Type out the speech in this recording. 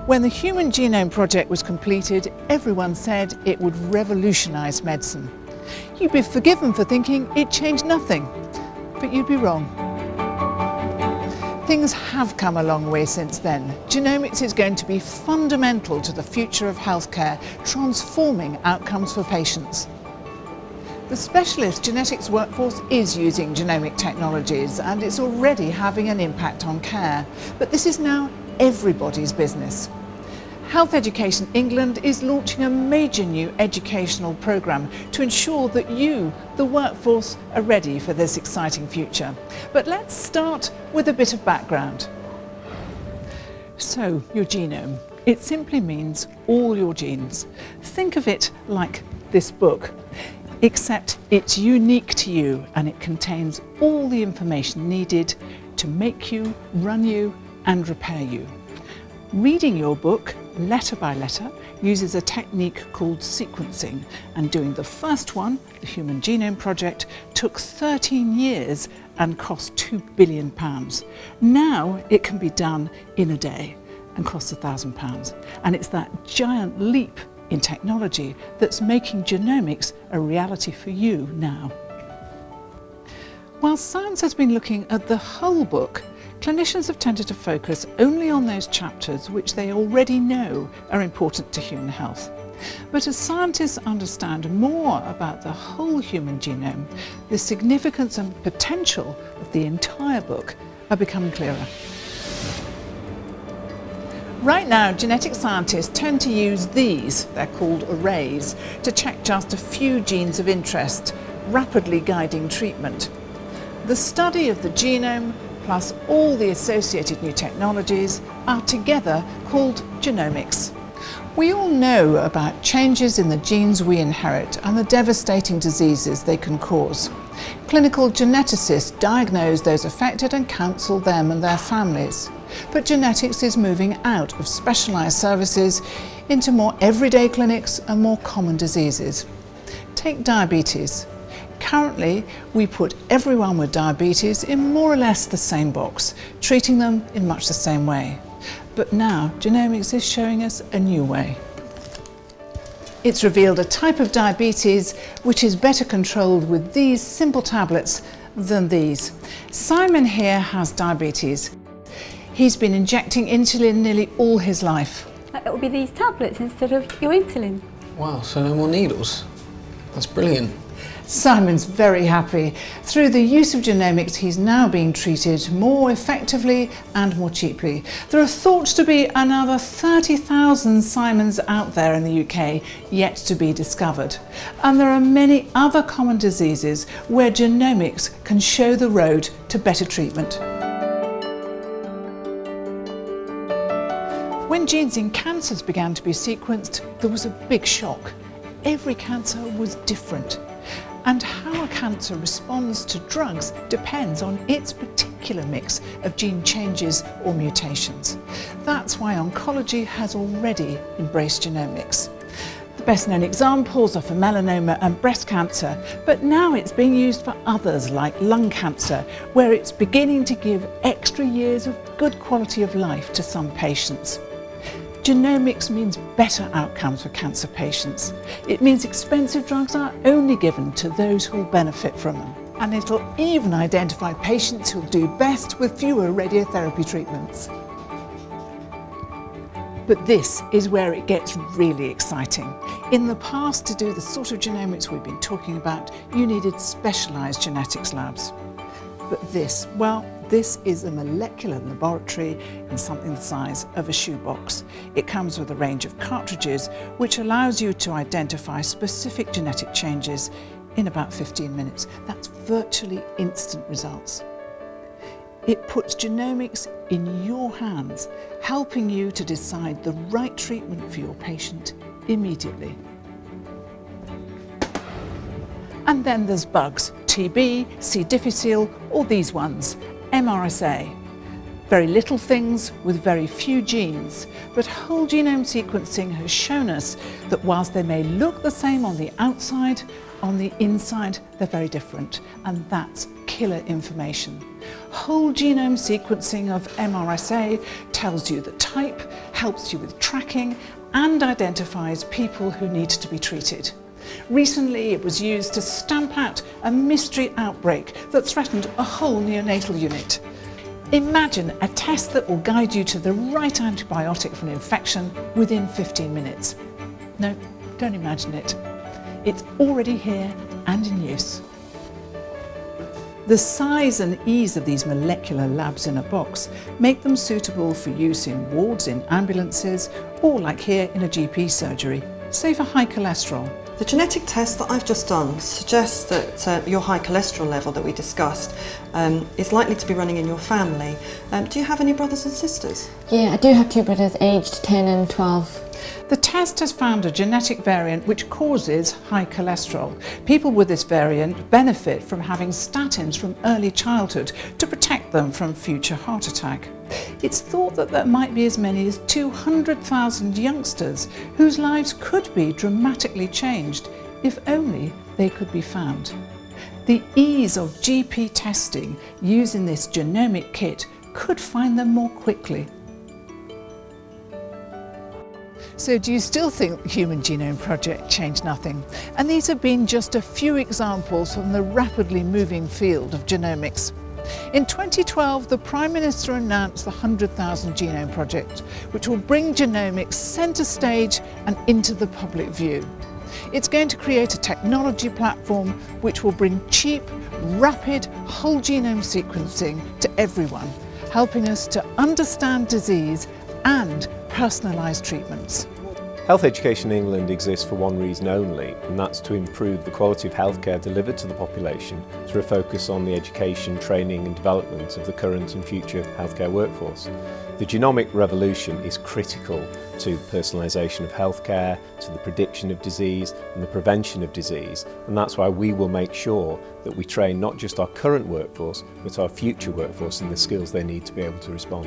When the Human Genome Project was completed, everyone said it would revolutionise medicine. You'd be forgiven for thinking it changed nothing, but you'd be wrong. Things have come a long way since then. Genomics is going to be fundamental to the future of healthcare, transforming outcomes for patients. The specialist genetics workforce is using genomic technologies and it's already having an impact on care. But this is now everybody's business. Health Education England is launching a major new educational programme to ensure that you, the workforce, are ready for this exciting future. But let's start with a bit of background. So, your genome. It simply means all your genes. Think of it like this book, except it's unique to you and it contains all the information needed to make you, run you and repair you. Reading your book, letter by letter, uses a technique called sequencing, and doing the first one, the Human Genome Project, took 13 years and cost £2 billion. Now it can be done in a day and costs £1,000. And it's that giant leap in technology that's making genomics a reality for you now. While science has been looking at the whole book, clinicians have tended to focus only on those chapters which they already know are important to human health. But as scientists understand more about the whole human genome, the significance and potential of the entire book are becoming clearer. Right now, genetic scientists tend to use these, they're called arrays, to check just a few genes of interest, rapidly guiding treatment. The study of the genome plus all the associated new technologies are together called genomics. We all know about changes in the genes we inherit and the devastating diseases they can cause. Clinical geneticists diagnose those affected and counsel them and their families. But genetics is moving out of specialised services into more everyday clinics and more common diseases. Take diabetes. Currently, we put everyone with diabetes in more or less the same box, treating them in much the same way. But now, genomics is showing us a new way. It's revealed a type of diabetes which is better controlled with these simple tablets than these. Simon here has diabetes. He's been injecting insulin nearly all his life. It will be these tablets instead of your insulin. Wow, so no more needles? That's brilliant. Simon's very happy. Through the use of genomics, he's now being treated more effectively and more cheaply. There are thought to be another 30,000 Simons out there in the UK yet to be discovered. And there are many other common diseases where genomics can show the road to better treatment. When genes in cancers began to be sequenced, there was a big shock. Every cancer was different. And how a cancer responds to drugs depends on its particular mix of gene changes or mutations. That's why oncology has already embraced genomics. The best known examples are for melanoma and breast cancer, but now it's being used for others like lung cancer, where it's beginning to give extra years of good quality of life to some patients. Genomics means better outcomes for cancer patients. It means expensive drugs are only given to those who will benefit from them. And it'll even identify patients who'll do best with fewer radiotherapy treatments. But this is where it gets really exciting. In the past, to do the sort of genomics we've been talking about, you needed specialised genetics labs. But this, well, this is a molecular laboratory in something the size of a shoebox. It comes with a range of cartridges which allows you to identify specific genetic changes in about 15 minutes. That's virtually instant results. It puts genomics in your hands, helping you to decide the right treatment for your patient immediately. And then there's bugs, TB, C. difficile, or these ones, MRSA. Very little things with very few genes, but whole genome sequencing has shown us that whilst they may look the same on the outside, on the inside they're very different, and that's key. killer information. Whole genome sequencing of MRSA tells you the type, helps you with tracking, and identifies people who need to be treated. Recently, it was used to stamp out a mystery outbreak that threatened a whole neonatal unit. Imagine a test that will guide you to the right antibiotic for an infection within 15 minutes. No, don't imagine it. It's already here and in use. The size and ease of these molecular labs in a box make them suitable for use in wards, in ambulances, or like here in a GP surgery, say for high cholesterol. The genetic test that I've just done suggests that your high cholesterol level that we discussed is likely to be running in your family. Do you have any brothers and sisters? Yeah, I do have two brothers aged 10 and 12. The test has found a genetic variant which causes high cholesterol. People with this variant benefit from having statins from early childhood to protect them from future heart attack. It's thought that there might be as many as 200,000 youngsters whose lives could be dramatically changed if only they could be found. The ease of GP testing using this genomic kit could find them more quickly. So do you still think the Human Genome Project changed nothing? And these have been just a few examples from the rapidly moving field of genomics. In 2012, the Prime Minister announced the 100,000 Genome Project, which will bring genomics centre stage and into the public view. It's going to create a technology platform which will bring cheap, rapid whole genome sequencing to everyone, helping us to understand disease and personalised treatments. Health Education in England exists for one reason only, and that's to improve the quality of healthcare delivered to the population through a focus on the education, training and development of the current and future healthcare workforce. The genomic revolution is critical to the personalisation of healthcare, to the prediction of disease and the prevention of disease, and that's why we will make sure that we train not just our current workforce but our future workforce in the skills they need to be able to respond.